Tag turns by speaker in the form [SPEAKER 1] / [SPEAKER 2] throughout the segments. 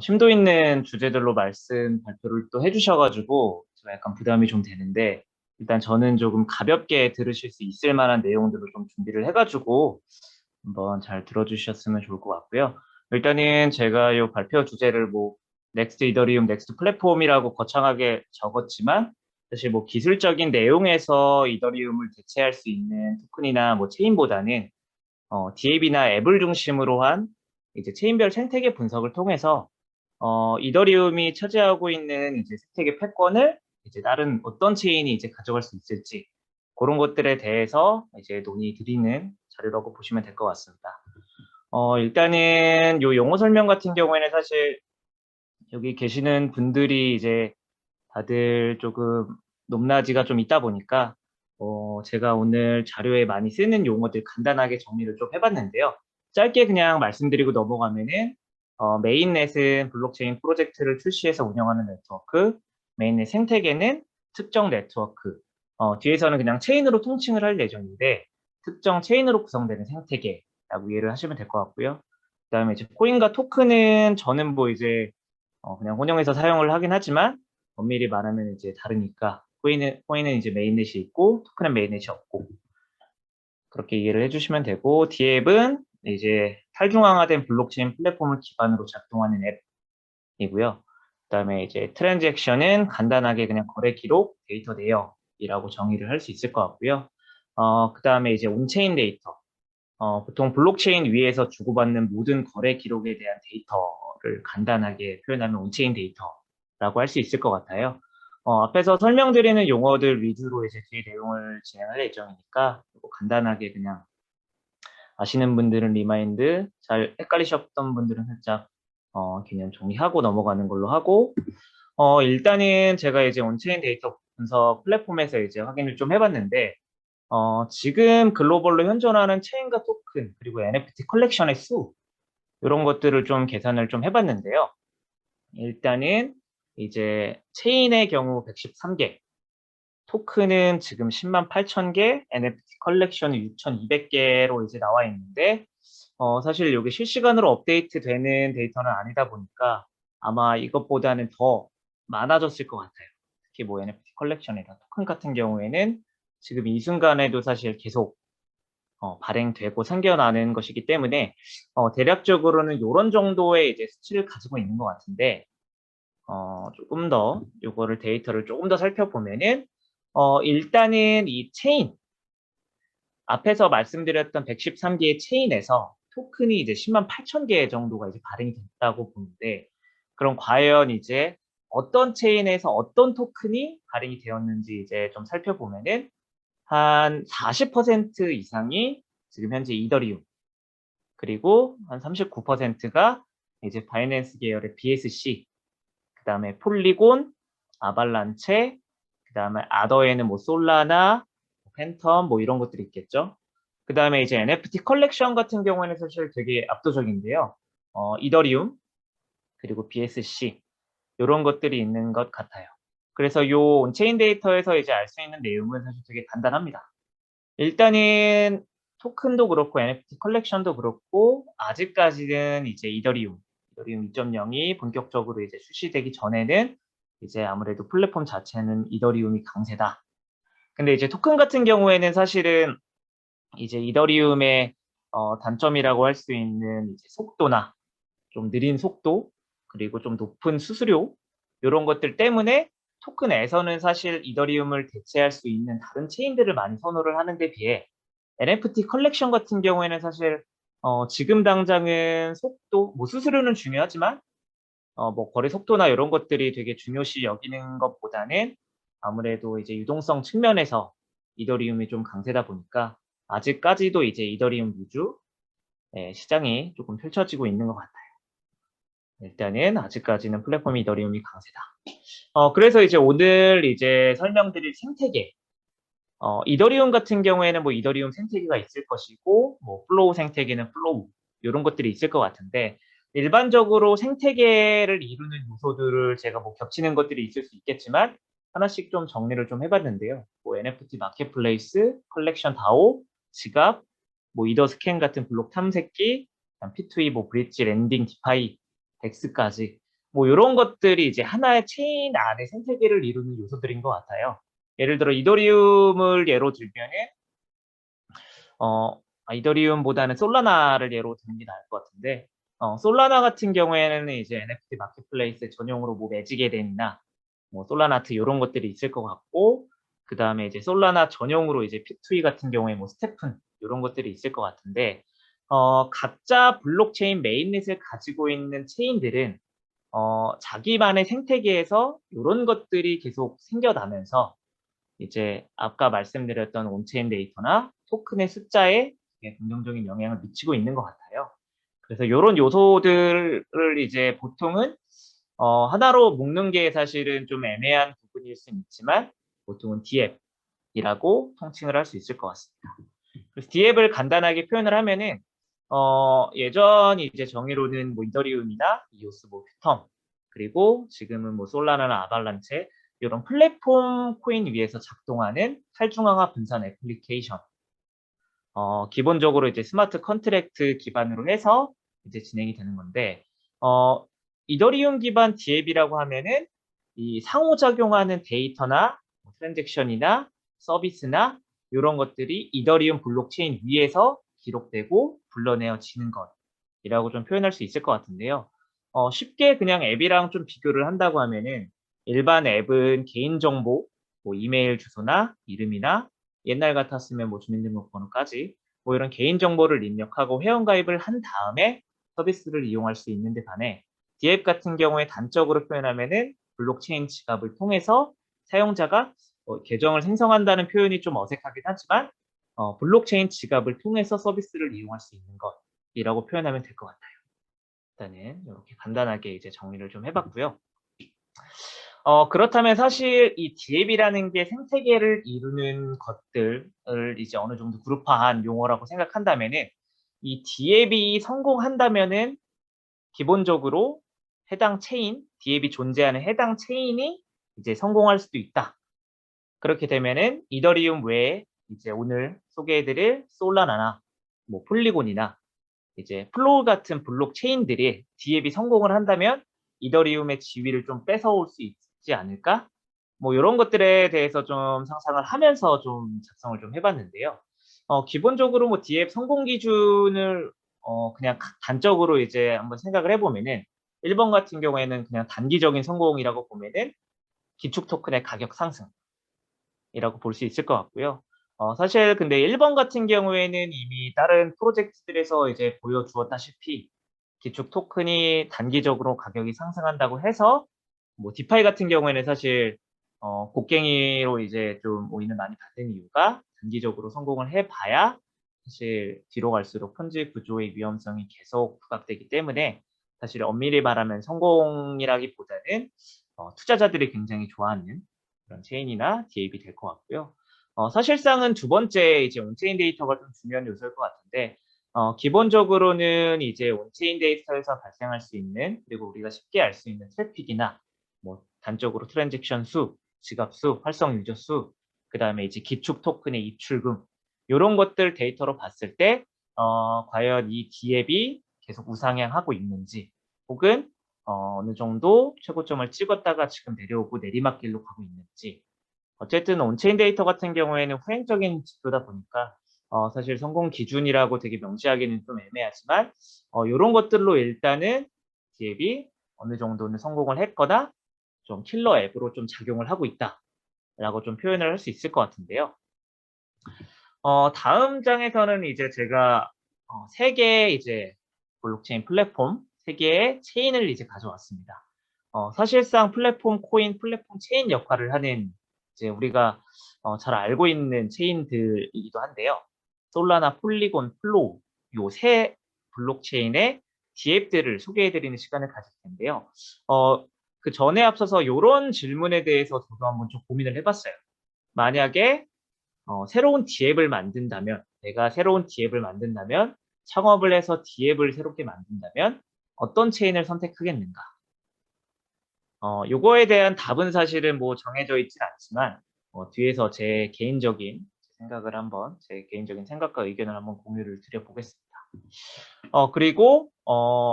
[SPEAKER 1] 심도 있는 주제들로 말씀 발표를 또 해주셔가지고 제가 약간 부담이 좀 되는데 일단 저는 조금 가볍게 들으실 수 있을 만한 내용들을 좀 준비를 해가지고 한번 잘 들어주셨으면 좋을 것 같고요. 일단은 제가 이 발표 주제를 뭐 넥스트 이더리움 넥스트 플랫폼이라고 거창하게 적었지만 사실 뭐 기술적인 내용에서 이더리움을 대체할 수 있는 토큰이나 뭐 체인보다는 DAB나 앱을 중심으로 한 이제 체인별 생태계 분석을 통해서 이더리움이 차지하고 있는 이제 생태계 패권을 이제 다른 어떤 체인이 이제 가져갈 수 있을지 그런 것들에 대해서 이제 논의 드리는 자료라고 보시면 될 것 같습니다. 일단은 요 용어 설명 같은 경우에는 사실 여기 계시는 분들이 이제 다들 조금 높낮이가 좀 있다 보니까 제가 오늘 자료에 많이 쓰는 용어들 간단하게 정리를 좀 해봤는데요. 짧게 그냥 말씀드리고 넘어가면은 메인넷은 블록체인 프로젝트를 출시해서 운영하는 네트워크, 메인넷 생태계는 특정 네트워크, 뒤에서는 그냥 체인으로 통칭을 할 예정인데 특정 체인으로 구성되는 생태계라고 이해를 하시면 될 것 같고요. 그다음에 이제 코인과 토큰은 저는 뭐 이제 그냥 혼용해서 사용을 하긴 하지만 엄밀히 말하면 이제 다르니까 코인은 이제 메인넷이 있고 토큰은 메인넷이 없고 그렇게 이해를 해주시면 되고 디앱은 이제 탈중앙화된 블록체인 플랫폼을 기반으로 작동하는 앱이고요. 그다음에 이제 트랜잭션은 간단하게 그냥 거래 기록, 데이터 내역이라고 정의를 할 수 있을 것 같고요. 그다음에 이제 온체인 데이터. 보통 블록체인 위에서 주고받는 모든 거래 기록에 대한 데이터를 간단하게 표현하면 온체인 데이터라고 할 수 있을 것 같아요. 앞에서 설명드리는 용어들 위주로 이제 뒤에 내용을 진행할 예정이니까 간단하게 그냥 아시는 분들은 리마인드, 잘 헷갈리셨던 분들은 살짝 개념 정리하고 넘어가는 걸로 하고 일단은 제가 이제 온체인 데이터 분석 플랫폼에서 이제 확인을 좀 해봤는데 지금 글로벌로 현존하는 체인과 토큰 그리고 NFT 컬렉션의 수 이런 것들을 좀 계산을 좀 해봤는데요. 일단은 이제 체인의 경우 113개, 토큰은 지금 10만 8천 개, NFT 컬렉션은 6,200개로 이제 나와 있는데 사실 이게 실시간으로 업데이트되는 데이터는 아니다 보니까 아마 이것보다는 더 많아졌을 것 같아요. 특히 뭐 NFT 컬렉션이나 토큰 같은 경우에는 지금 이 순간에도 사실 계속 발행되고 생겨나는 것이기 때문에 대략적으로는 이런 정도의 이제 수치를 가지고 있는 것 같은데 조금 더 이거를 데이터를 조금 더 살펴보면은 일단은 이 체인 앞에서 말씀드렸던 113개의 체인에서 토큰이 이제 10만 8천 개 정도가 이제 발행이 됐다고 보는데 그럼 과연 이제 어떤 체인에서 어떤 토큰이 발행이 되었는지 이제 좀 살펴보면은 한 40% 이상이 지금 현재 이더리움 그리고 한 39%가 이제 바이낸스 계열의 BSC 그다음에 폴리곤, 아발란체, 그다음에 아더에는 뭐 솔라나, 팬텀 뭐 이런 것들이 있겠죠. 그다음에 이제 NFT 컬렉션 같은 경우에는 사실 되게 압도적인데요. 이더리움 그리고 BSC 이런 것들이 있는 것 같아요. 그래서 요 온체인 데이터에서 이제 알 수 있는 내용은 사실 되게 간단합니다. 일단은 토큰도 그렇고 NFT 컬렉션도 그렇고 아직까지는 이제 이더리움 2.0이 본격적으로 이제 출시되기 전에는 이제 아무래도 플랫폼 자체는 이더리움이 강세다. 근데 이제 토큰 같은 경우에는 사실은 이제 이더리움의 단점이라고 할 수 있는 이제 속도나 좀 느린 속도 그리고 좀 높은 수수료 이런 것들 때문에 토큰에서는 사실 이더리움을 대체할 수 있는 다른 체인들을 많이 선호를 하는 데 비해 NFT 컬렉션 같은 경우에는 사실 지금 당장은 속도, 뭐 수수료는 중요하지만 뭐 거래 속도나 이런 것들이 되게 중요시 여기는 것보다는 아무래도 이제 유동성 측면에서 이더리움이 좀 강세다 보니까 아직까지도 이제 이더리움 위주 시장이 조금 펼쳐지고 있는 것 같아요. 일단은 아직까지는 플랫폼 이더리움이 강세다. 그래서 이제 오늘 이제 설명드릴 생태계 이더리움 같은 경우에는 뭐 이더리움 생태계가 있을 것이고 뭐 플로우 생태계는 플로우 이런 것들이 있을 것 같은데 일반적으로 생태계를 이루는 요소들을 제가 뭐 겹치는 것들이 있을 수 있겠지만 하나씩 좀 정리를 좀 해봤는데요. 뭐 NFT 마켓플레이스, 컬렉션 다오, 지갑, 뭐 이더 스캔 같은 블록 탐색기, P2E 뭐 브릿지, 랜딩, 디파이 덱스까지 뭐 요런 것들이 이제 하나의 체인 안에 생태계를 이루는 요소들인 것 같아요. 예를 들어 이더리움을 예로 들면은 이더리움보다는 솔라나를 예로 드는 게 나을 것 같은데 솔라나 같은 경우에는 이제 NFT 마켓플레이스 전용으로 뭐 매직에덴이나 뭐 솔라나트 요런 것들이 있을 것 같고 그다음에 이제 솔라나 전용으로 이제 P2E 같은 경우에 뭐 스테픈 요런 것들이 있을 것 같은데 각자 블록체인 메인넷을 가지고 있는 체인들은 자기만의 생태계에서 요런 것들이 계속 생겨나면서 이제 아까 말씀드렸던 온체인 데이터나 토큰의 숫자에 긍정적인 영향을 미치고 있는 것 같아요. 그래서 요런 요소들을 이제 보통은 하나로 묶는 게 사실은 좀 애매한 부분일 수는 있지만 보통은 D앱이라고 통칭을 할 수 있을 것 같습니다. 그래서 D앱을 간단하게 표현을 하면은 예전 이제 정의로는 뭐 이더리움이나 이오스, 뭐 퓨텀 그리고 지금은 뭐 솔라나나 아발란체 이런 플랫폼 코인 위에서 작동하는 탈중앙화 분산 애플리케이션. 기본적으로 이제 스마트 컨트랙트 기반으로 해서 이제 진행이 되는 건데, 이더리움 기반 D앱이라고 하면은 이 상호작용하는 데이터나 뭐 트랜잭션이나 서비스나 이런 것들이 이더리움 블록체인 위에서 기록되고 불러내어지는 것이라고 좀 표현할 수 있을 것 같은데요. 쉽게 그냥 앱이랑 좀 비교를 한다고 하면은 일반 앱은 개인정보, 뭐 이메일 주소나 이름이나 옛날 같았으면 뭐 주민등록번호까지 뭐 이런 개인정보를 입력하고 회원가입을 한 다음에 서비스를 이용할 수 있는데 반해 D앱 같은 경우에 단적으로 표현하면은 블록체인 지갑을 통해서 사용자가 계정을 생성한다는 표현이 좀 어색하긴 하지만 블록체인 지갑을 통해서 서비스를 이용할 수 있는 것이라고 표현하면 될 것 같아요. 일단은 이렇게 간단하게 이제 정리를 좀 해봤고요. 그렇다면 사실 이 D앱이라는 게 생태계를 이루는 것들을 이제 어느 정도 그룹화한 용어라고 생각한다면은 이 D앱이 성공한다면은 기본적으로 해당 체인, D앱이 존재하는 해당 체인이 이제 성공할 수도 있다. 그렇게 되면은 이더리움 외에 이제 오늘 소개해드릴 솔라나나 뭐 폴리곤이나 이제 플로우 같은 블록체인들이 D앱이 성공을 한다면 이더리움의 지위를 좀 뺏어올 수 있지 않을까? 뭐 이런 것들에 대해서 좀 상상을 하면서 좀 작성을 좀 해봤는데요. 기본적으로 뭐 D앱 성공 기준을 그냥 단적으로 이제 한번 생각을 해보면은 1번 같은 경우에는 그냥 단기적인 성공이라고 보면은 기축 토큰의 가격 상승이라고 볼 수 있을 것 같고요. 사실 근데 1번 같은 경우에는 이미 다른 프로젝트들에서 이제 보여주었다시피 기축 토큰이 단기적으로 가격이 상승한다고 해서 뭐 디파이 같은 경우에는 사실 곡괭이로 이제 좀 오인을 많이 받는 이유가 단기적으로 성공을 해봐야 사실 뒤로 갈수록 폰지 구조의 위험성이 계속 부각되기 때문에 사실 엄밀히 말하면 성공이라기보다는 투자자들이 굉장히 좋아하는 그런 체인이나 D앱이 될 것 같고요. 사실상은 두 번째 이제 온체인 데이터가 좀 중요한 요소일 것 같은데 기본적으로는 이제 온체인 데이터에서 발생할 수 있는 그리고 우리가 쉽게 알 수 있는 트래픽이나 뭐 단적으로 트랜잭션 수, 지갑 수, 활성 유저 수, 그다음에 이제 기축 토큰의 입출금 요런 것들 데이터로 봤을 때 과연 이 D앱이 계속 우상향하고 있는지 혹은 어느 정도 최고점을 찍었다가 지금 내려오고 내리막길로 가고 있는지 어쨌든 온체인 데이터 같은 경우에는 후행적인 지표다 보니까 사실 성공 기준이라고 되게 명시하기는 좀 애매하지만 요런 것들로 일단은 D앱이 어느 정도는 성공을 했거나 좀 킬러 앱으로 좀 작용을 하고 있다라고 좀 표현을 할 수 있을 것 같은데요. 다음 장에서는 이제 제가 3개의 이제 블록체인 플랫폼 3개의 체인을 이제 가져왔습니다. 사실상 플랫폼 코인, 플랫폼 체인 역할을 하는 이제 우리가 잘 알고 있는 체인들이기도 한데요. 솔라나, 폴리곤, 플로우 요 세 블록체인의 D앱들을 소개해-드리는 시간을 가질 텐데요. 그 전에 앞서서 요런 질문에 대해서 저도 한번 좀 고민을 해봤어요. 만약에 새로운 D앱을 만든다면, 내가 새로운 D앱을 만든다면, 창업을 해서 D앱을 새롭게 만든다면 어떤 체인을 선택하겠는가? 요거에 대한 답은 사실은 뭐 정해져 있진 않지만 뒤에서 제 개인적인 생각을 한번 제 개인적인 생각과 의견을 한번 공유를 드려보겠습니다. 그리고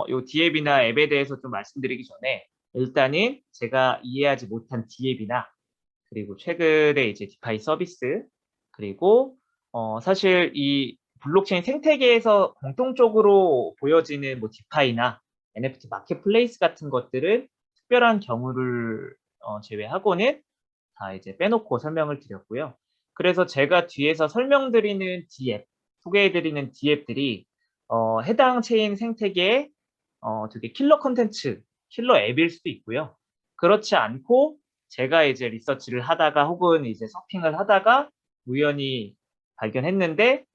[SPEAKER 1] 요 D앱이나 앱에 대해서 좀 말씀드리기 전에 일단은 제가 이해하지 못한 D앱이나 그리고 최근에 이제 디파이 서비스 그리고 사실 이 블록체인 생태계에서 공통적으로 보여지는 뭐 디파이나 NFT 마켓플레이스 같은 것들은 특별한 경우를 제외하고는 다 이제 빼놓고 설명을 드렸고요. 그래서 제가 뒤에서 설명드리는 D앱, 소개해 드리는 D앱들이 해당 체인 생태계의 되게 킬러 콘텐츠, 킬러 앱일 수도 있고요. 그렇지 않고 제가 이제 리서치를 하다가 혹은 이제 서핑을 하다가 우연히 발견했는데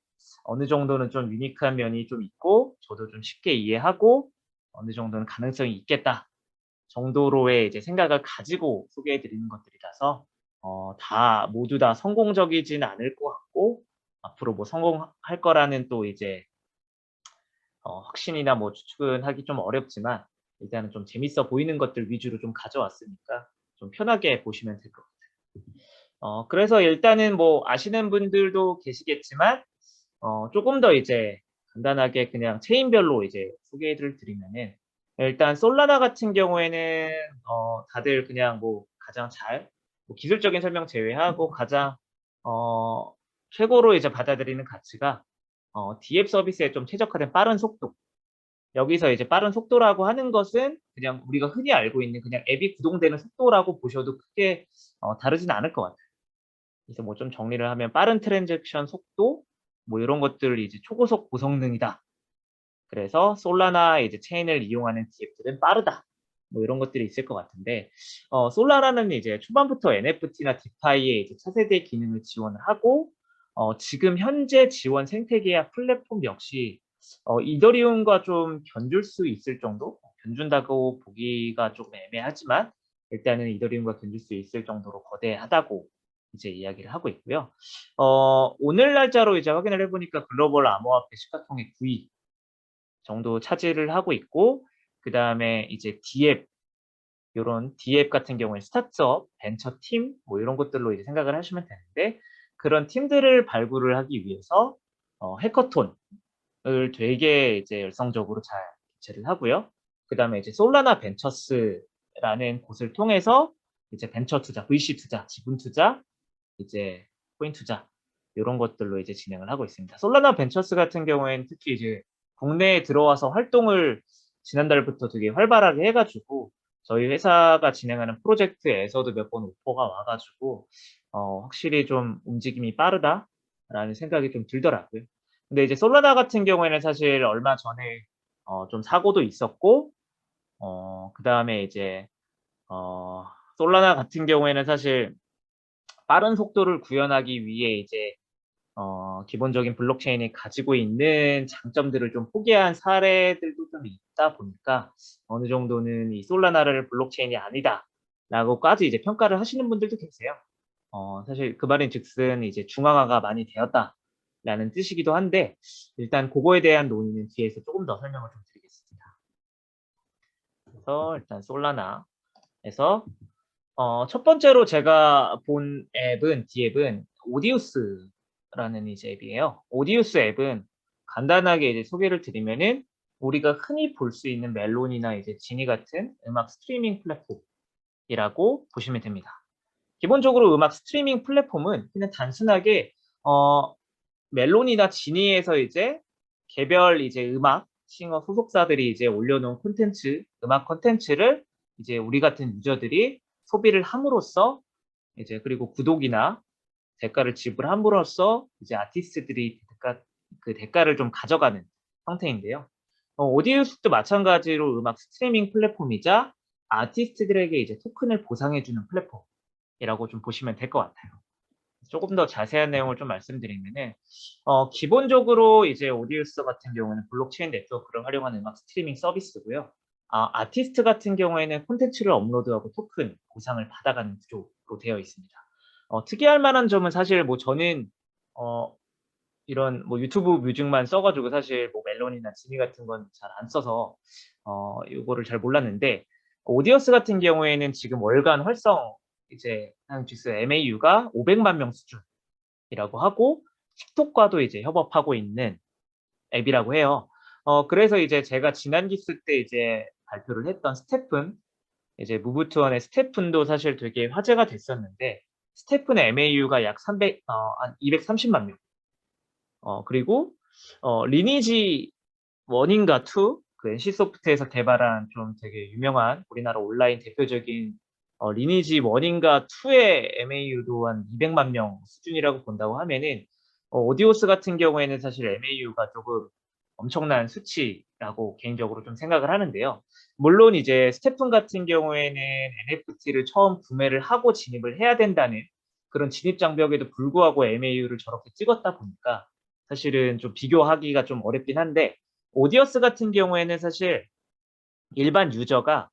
[SPEAKER 1] 어느 정도는 좀 유니크한 면이 좀 있고 저도 좀 쉽게 이해하고 어느 정도는 가능성이 있겠다 정도로의 이제 생각을 가지고 소개해 드리는 것들이라서 다 모두 다 성공적이지는 않을 것 같고 앞으로 뭐 성공할 거라는 또 이제 확신이나 뭐 추측은 하기 좀 어렵지만 일단은 좀 재밌어 보이는 것들 위주로 좀 가져왔으니까 좀 편하게 보시면 될 것 같아요. 그래서 일단은 뭐 아시는 분들도 계시겠지만 쪼금 더 이제 간단하게 그냥 체인별로 이제 소개를 드리면은 일단 솔라나 같은 경우에는 다들 그냥 뭐 가장 뭐 기술적인 설명 제외하고 가장 어 최고로 이제 받아들이는 가치가 D앱 서비스에 좀 최적화된 빠른 속도. 여기서 이제 빠른 속도라고 하는 것은 그냥 우리가 흔히 알고 있는 그냥 앱이 구동되는 속도라고 보셔도 크게 다르진 않을 것 같아요. 그래서 뭐 좀 정리를 하면 빠른 트랜잭션 속도 뭐 요런 것들을 이제 초고속 고성능이다. 그래서 솔라나 이제 체인을 이용하는 D앱들은 빠르다. 뭐 이런 것들이 있을 것 같은데 솔라나는 이제 초반부터 NFT나 디파이의 이제 차세대 기능을 지원을 하고 지금 현재 지원 생태계와 플랫폼 역시 이더리움과 좀 견줄 수 있을 정도? 견준다고 보기가 조금 애매하지만 일단은 이더리움과 견줄 수 있을 정도로 거대하다고 이제 이야기를 하고 있고요. 오늘 날짜로 이제 확인을 해 보니까 글로벌 암호화폐 시가총액 9위 정도 차지를 하고 있고 그다음에 이제 D앱 요런 D앱 같은 경우에 스타트업, 벤처팀 뭐 요런 것들로 이제 생각을 하시면 되는데 그런 팀들을 발굴을 하기 위해서 해커톤을 되게 이제 열성적으로 잘 개최를 하고요. 그다음에 이제 솔라나 벤처스라는 곳을 통해서 이제 벤처 투자, VC 투자, 지분 투자, 이제 코인 투자 요런 것들로 이제 진행을 하고 있습니다. 솔라나 벤처스 같은 경우에는 특히 이제 국내에 들어와서 활동을 지난달부터 되게 활발하게 해 가지고 저희 회사가 진행하는 프로젝트에서도 몇 번 오퍼가 와 가지고 확실히 좀 '움직임이 빠르다.'라는 생각이 좀 들더라고요. 근데 이제 솔라나 같은 경우에는 사실 얼마 전에 좀 사고도 있었고 그다음에 이제 어 솔라나 같은 경우에는 사실 빠른 속도를 구현하기 위해 이제 기본적인 블록체인이 가지고 있는 장점들을 좀 포기한 사례들도 좀 있다 보니까 어느 정도는 이 솔라나를 블록체인이 아니다라고까지 이제 평가를 하시는 분들도 계세요. 사실 그 말인즉슨 이제 중앙화가 많이 되었다라는 뜻이기도 한데 일단 고거에 대한 논의는 뒤에서 조금 더 설명을 좀 드리겠습니다. 그래서 일단 솔라나에서 첫 번째로 제가 본 앱은 D앱은 오디우스라는 이제 앱이에요. 오디우스 앱은 간단하게 이제 소개를 드리면은 우리가 흔히 볼 수 있는 멜론이나 이제 지니 같은 음악 스트리밍 플랫폼이라고 보시면 됩니다. 기본적으로 음악 스트리밍 플랫폼은 그냥 단순하게 어 멜론이나 지니에서 이제 개별 이제 음악 싱어 소속사들이 이제 올려놓은 콘텐츠, 음악 콘텐츠를 이제 우리 같은 유저들이 소비를 함으로써 이제 그리고 구독이나 대가를 지불함으로써 이제 아티스트들이 그 대가를 좀 가져가는 형태인데요. 오디오스도 마찬가지로 음악 스트리밍 플랫폼이자 아티스트들에게 이제 토큰을 보상해 주는 플랫폼이라고 좀 보시면 될 것 같아요. 조금 더 자세한 내용을 좀 말씀드리면은 기본적으로 이제 오디우스 같은 경우에는 블록체인 네트워크를 활용한 음악 스트리밍 서비스고요. 아티스트 같은 경우에는 콘텐츠를 업로드하고 토큰 보상을 받아가는 구조로 되어 있습니다. 특이할 만한 점은 사실 뭐 저는 어 이런 뭐 유튜브 뮤직만 써 가지고 사실 뭐 멜론이나 지니 같은 건 잘 안 써서 요거를 잘 몰랐는데 오디어스 같은 경우에는 지금 월간 활성 이제 하는 MAU가 500만 명 수준이라고 하고 틱톡과도 이제 협업하고 있는 앱이라고 해요. 그래서 이제 제가 지난 기수 때 이제 발표를 했던 스테픈, 이제 무브투원의 스테픈도 사실 되게 화제가 됐었는데, 스테픈의 MAU가 약 한 230만 명. 그리고 리니지 1인가 2, 그 NC소프트에서 개발한 좀 되게 유명한 우리나라 온라인 대표적인 리니지 1인가 2의 MAU도 한 200만 명 수준이라고 본다고 하면은, 오디오스 같은 경우에는 사실 MAU가 조금 엄청난 수치라고 개인적으로 좀 생각을 하는데요. 물론 이제 스테픈 같은 경우에는 NFT를 처음 구매를 하고 진입을 해야 된다는 그런 진입 장벽에도 불구하고 MAU를 저렇게 찍었다 보니까 사실은 좀 비교하기가 좀 어렵긴 한데, 오디오스 같은 경우에는 사실 일반 유저가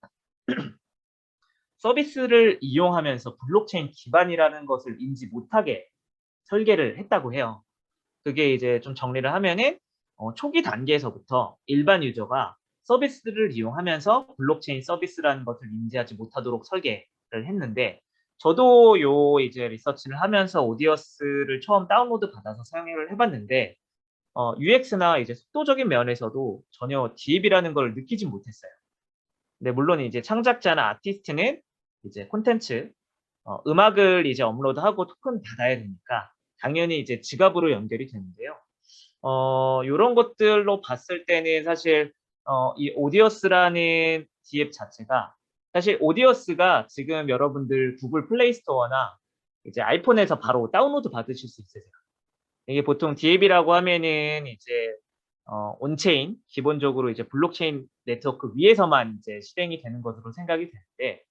[SPEAKER 1] 서비스를 이용하면서 블록체인 기반이라는 것을 인지 못하게 설계를 했다고 해요. 그게 이제 좀 정리를 하면은 초기 단계에서부터 일반 유저가 서비스를 이용하면서 블록체인 서비스라는 것을 인지하지 못하도록 설계를 했는데, 저도 요 이제 리서치를 하면서 오디오스를 처음 다운로드 받아서 사용을 해봤는데, UX나 이제 속도적인 면에서도 전혀 디앱이라는 걸 느끼지 못했어요. 근데 물론 이제 창작자나 아티스트는 이제 콘텐츠, 음악을 이제 업로드하고 토큰 받아야 되니까 당연히 이제 지갑으로 연결이 되는데요. 요런 것들로 봤을 때는 사실 이 오디오스라는 디앱 자체가, 사실 오디오스가 지금 여러분들 구글 플레이 스토어나 이제 아이폰에서 바로 다운로드 받으실 수 있으세요. 이게 보통 디앱이라고 하면은 이제 온체인, 기본적으로 이제 블록체인 네트워크 위에서만 이제 실행이 되는 것으로 생각이 되는데,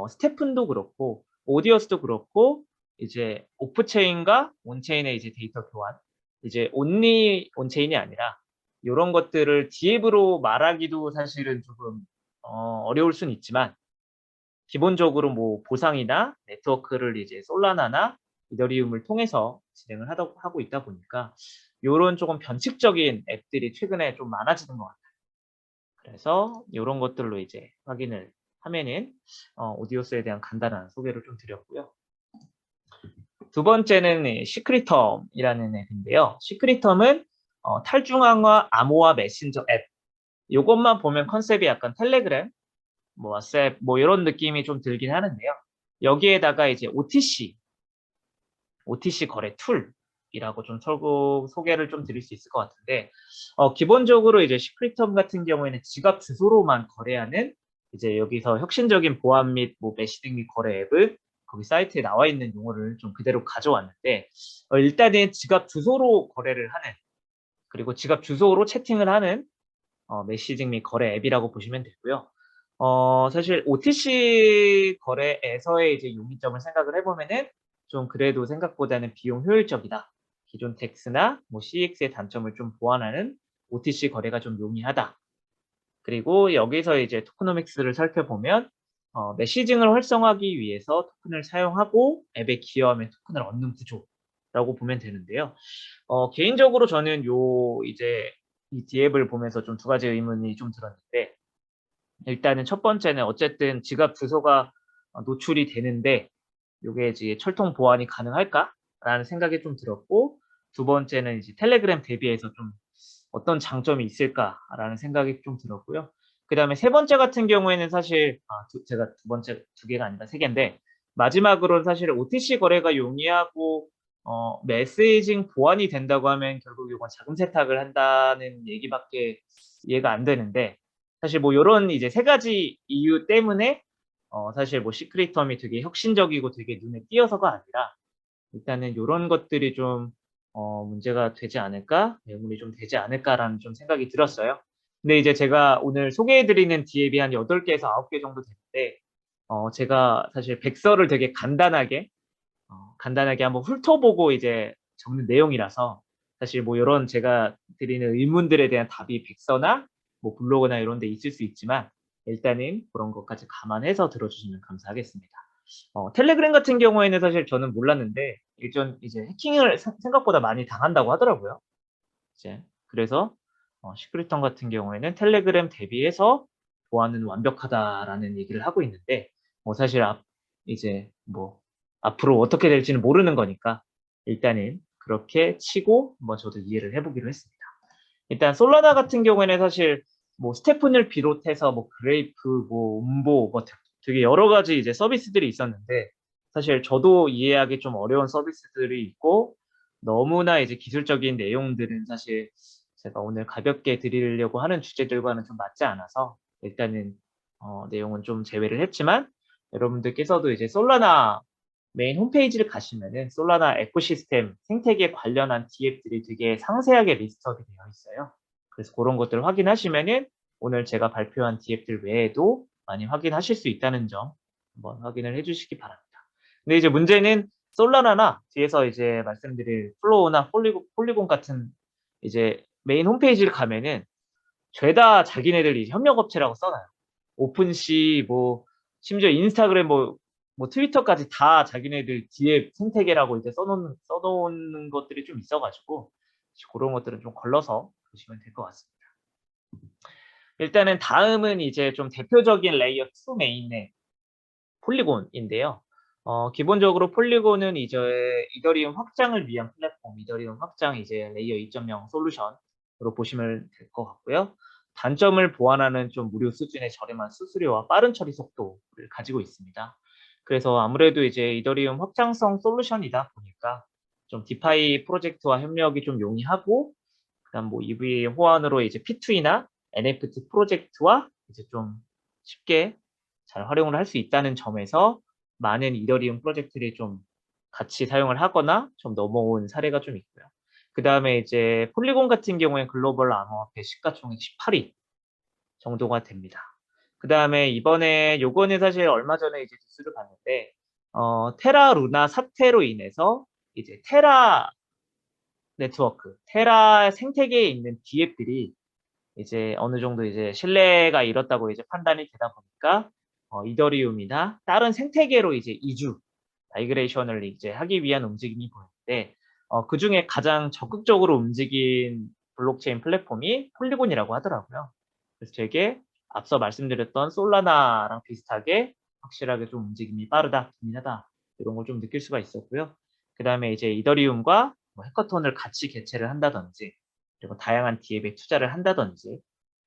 [SPEAKER 1] 스테픈도 그렇고 오디오스도 그렇고 이제 오프체인과 온체인의 이제 데이터 교환, 이제 온리 온체인이 아니라 요런 것들을 디앱으로 말하기도 사실은 조금 어려울 수는 있지만, 기본적으로 뭐 보상이나 네트워크를 이제 솔라나나 이더리움을 통해서 진행을 하고 있다 보니까 요런 조금 변칙적인 앱들이 최근에 좀 많아지는 것 같아요. 그래서 요런 것들로 이제 확인을 하면은 오디오스에 대한 간단한 소개를 좀 드렸고요. 두 번째는 이 시크릿텀이라는 앱인데요. 시크릿텀은 탈중앙화 암호화 메신저 앱. 요것만 보면 컨셉이 약간 텔레그램, 뭐 왓츠앱 뭐 이런 느낌이 좀 들긴 하는데요. 여기에다가 이제 OTC 거래 툴이라고 좀 소개를 좀 드릴 수 있을 것 같은데, 기본적으로 이제 시크릿텀 같은 경우에는 지갑 주소로만 거래하는, 이제 여기서 혁신적인 보안 및 뭐 메시딩 및 거래 앱을 거기 사이트에 나와 있는 용어를 좀 그대로 가져왔는데, 일단은 지갑 주소로 거래를 하는, 그리고 지갑 주소로 채팅을 하는 메시징 및 거래 앱이라고 보시면 되고요. 사실 OTC 거래에서의 이제 용이점을 생각을 해보면은 좀 그래도 생각보다는 비용 효율적이다. 기존 덱스나 뭐 CX의 단점을 좀 보완하는 OTC 거래가 좀 용이하다. 그리고 여기서 이제 토크노믹스를 살펴보면 메시징을 활성화하기 위해서 토큰을 사용하고 앱에 기여하면 토큰을 얻는 구조라고 보면 되는데요. 개인적으로 저는 이제 이 디앱을 보면서 좀 두 가지 의문이 좀 들었는데, 일단은 첫 번째는 어쨌든 지갑 주소가 노출이 되는데 요게 이제 철통 보안이 가능할까라는 생각이 좀 들었고, 두 번째는 이제 텔레그램 대비해서 좀 어떤 장점이 있을까라는 생각이 좀 들었고요. 그다음에 세 번째 같은 경우에는 사실 제가 두 번째 두 개가 아니라 세 개인데, 마지막으로는 사실 OTC 거래가 용이하고 메시징 보안이 된다고 하면 결국 이건 자금 세탁을 한다는 얘기밖에 이해가 안 되는데, 사실 뭐 요런 이제 세 가지 이유 때문에 사실 뭐 시크릿텀이 되게 혁신적이고 되게 눈에 띄어서가 아니라, 일단은 요런 것들이 좀 문제가 되지 않을까? 매물이 좀 되지 않을까라는 좀 생각이 들었어요. 근데 이제 제가 오늘 소개해 드리는 디앱이 한 8개에서 9개 정도 되는데, 제가 사실 백서를 되게 간단하게 한번 훑어보고 이제 적는 내용이라서, 사실 뭐 요런 제가 드리는 의문들에 대한 답이 백서나 뭐 블로그나 이런 데 있을 수 있지만, 일단은 그런 것까지 감안해서 들어주시면 감사하겠습니다. 텔레그램 같은 경우에는 사실 저는 몰랐는데 일전 이제 해킹을 생각보다 많이 당한다고 하더라고요. 이제 그래서 시크릿텀 같은 경우에는 텔레그램 대비해서 보안은 완벽하다라는 얘기를 하고 있는데, 사실 이제 뭐 앞으로 어떻게 될지는 모르는 거니까 일단은 그렇게 치고 한번 저도 이해를 해보기로 했습니다. 일단 솔라나 같은 경우에는 사실 뭐 스테픈을 비롯해서 뭐 그레이프, 뭐 음보, 뭐 되게 여러 가지 이제 서비스들이 있었는데 사실 저도 이해하기 좀 어려운 서비스들이 있고 너무나 이제 기술적인 내용들은 사실 제가 오늘 가볍게 드리려고 하는 주제들과는 좀 맞지 않아서 일단은 내용은 좀 제외를 했지만 여러분들께서도 이제 솔라나 메인 홈페이지를 가시면은 솔라나 에코시스템 생태계 관련한 DF들이 되게 상세하게 리스트업이 되어 있어요. 그래서 그런 것들을 확인하시면은 오늘 제가 발표한 DF들 외에도 많이 확인하실 수 있다는 점 한번 확인을 해주시기 바랍니다. 근데 이제 문제는 솔라나나 뒤에서 이제 말씀드릴 플로우나 폴리곤 같은 이제 메인 홈페이지를 가면은 죄다 자기네들이 협력업체라고 써놔요. 오픈시 뭐 심지어 인스타그램 뭐 트위터까지 다 자기네들 DF 생태계라고 이제 써놓은 것들이 좀 있어가지고 그런 것들은 좀 걸러서 보시면 될 것 같습니다. 일단은 다음은 이제 좀 대표적인 레이어 2 메인의 폴리곤인데요. 기본적으로 폴리곤은 이제 이더리움 확장을 위한 플랫폼, 이더리움 확장 이제 레이어 2.0 솔루션으로 보시면 될 것 같고요. 단점을 보완하는 좀 무료 수준의 저렴한 수수료와 빠른 처리 속도를 가지고 있습니다. 그래서 아무래도 이제 이더리움 확장성 솔루션이다 보니까 좀 디파이 프로젝트와 협력이 좀 용이하고 그다음 뭐 EVA 호환으로 이제 P2E나 NFT 프로젝트와 이제 좀 쉽게 잘 활용을 할 수 있다는 점에서 많은 이더리움 프로젝트들이 좀 같이 사용을 하거나 좀 넘어온 사례가 좀 있고요. 그 다음에 이제 폴리곤 같은 경우에 글로벌 암호화폐 시가총액 18위 정도가 됩니다. 그 다음에 이번에 요거는 사실 얼마 전에 이제 뉴스를 봤는데 테라 루나 사태로 인해서 이제 테라 네트워크, 테라 생태계에 있는 DF들이 이제 어느 정도 이제 신뢰가 잃었다고 이제 판단이 되다 보니까 이더리움이나 다른 생태계로 이제 이주, 마이그레이션을 이제 하기 위한 움직임이 보이는데 그 중에 가장 적극적으로 움직인 블록체인 플랫폼이 폴리곤이라고 하더라고요. 그래서 되게 앞서 말씀드렸던 솔라나랑 비슷하게 확실하게 좀 움직임이 빠르다, 기민하다 이런 걸 좀 느낄 수가 있었고요. 그 다음에 이제 이더리움과 뭐 해커톤을 같이 개최를 한다든지 그리고 다양한 DApp에 투자를 한다든지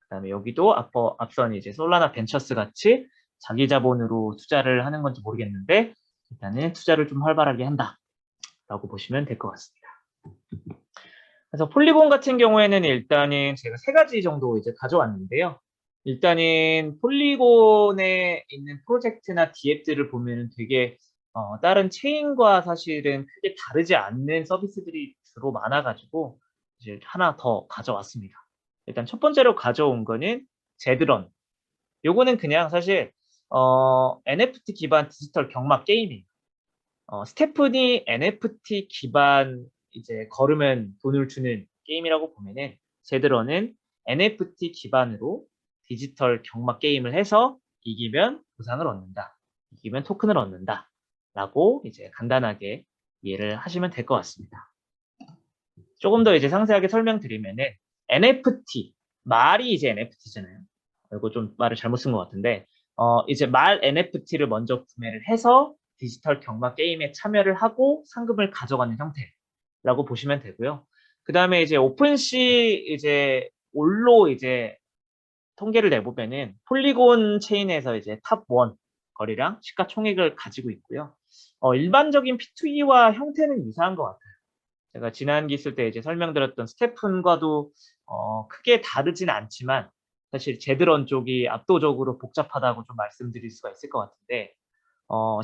[SPEAKER 1] 그다음에 여기도 앞선 이제 솔라나 벤처스 같이 자기 자본으로 투자를 하는 건지 모르겠는데 일단은 투자를 좀 활발하게 한다라고 보시면 될 것 같습니다. 그래서 폴리곤 같은 경우에는 일단은 제가 3가지 정도 이제 가져왔는데요. 일단은 폴리곤에 있는 프로젝트나 DApp들을 보면은 되게 다른 체인과 사실은 크게 다르지 않는 서비스들이 주로 많아가지고 이제 하나 더 가져왔습니다. 일단 첫 번째로 가져온 거는 제드런. 요거는 그냥 사실 NFT 기반 디지털 경마 게임이에요. 스테프니 NFT 기반 이제 걸으면 돈을 주는 게임이라고 보면은 제드런은 NFT 기반으로 디지털 경마 게임을 해서 이기면 보상을 얻는다. 이기면 토큰을 얻는다. 라고 이제 간단하게 이해를 하시면 될 것 같습니다. 조금 더 이제 상세하게 설명드리면은 NFT 말이 이제 NFT잖아요. 이거 좀 말을 잘못 쓴 것 같은데 이제 말 NFT를 먼저 구매를 해서 디지털 경마 게임에 참여를 하고 상금을 가져가는 형태라고 보시면 되고요. 그 다음에 이제 오픈시 이제 올로 이제 통계를 내보면은 폴리곤 체인에서 이제 탑1 거래량 시가총액을 가지고 있고요. 일반적인 P2E와 형태는 유사한 것 같아요. 제가 지난 기술 때 이제 설명드렸던 스테픈과도 크게 다르진 않지만 사실 제드런 쪽이 압도적으로 복잡하다고 좀 말씀드릴 수가 있을 것 같은데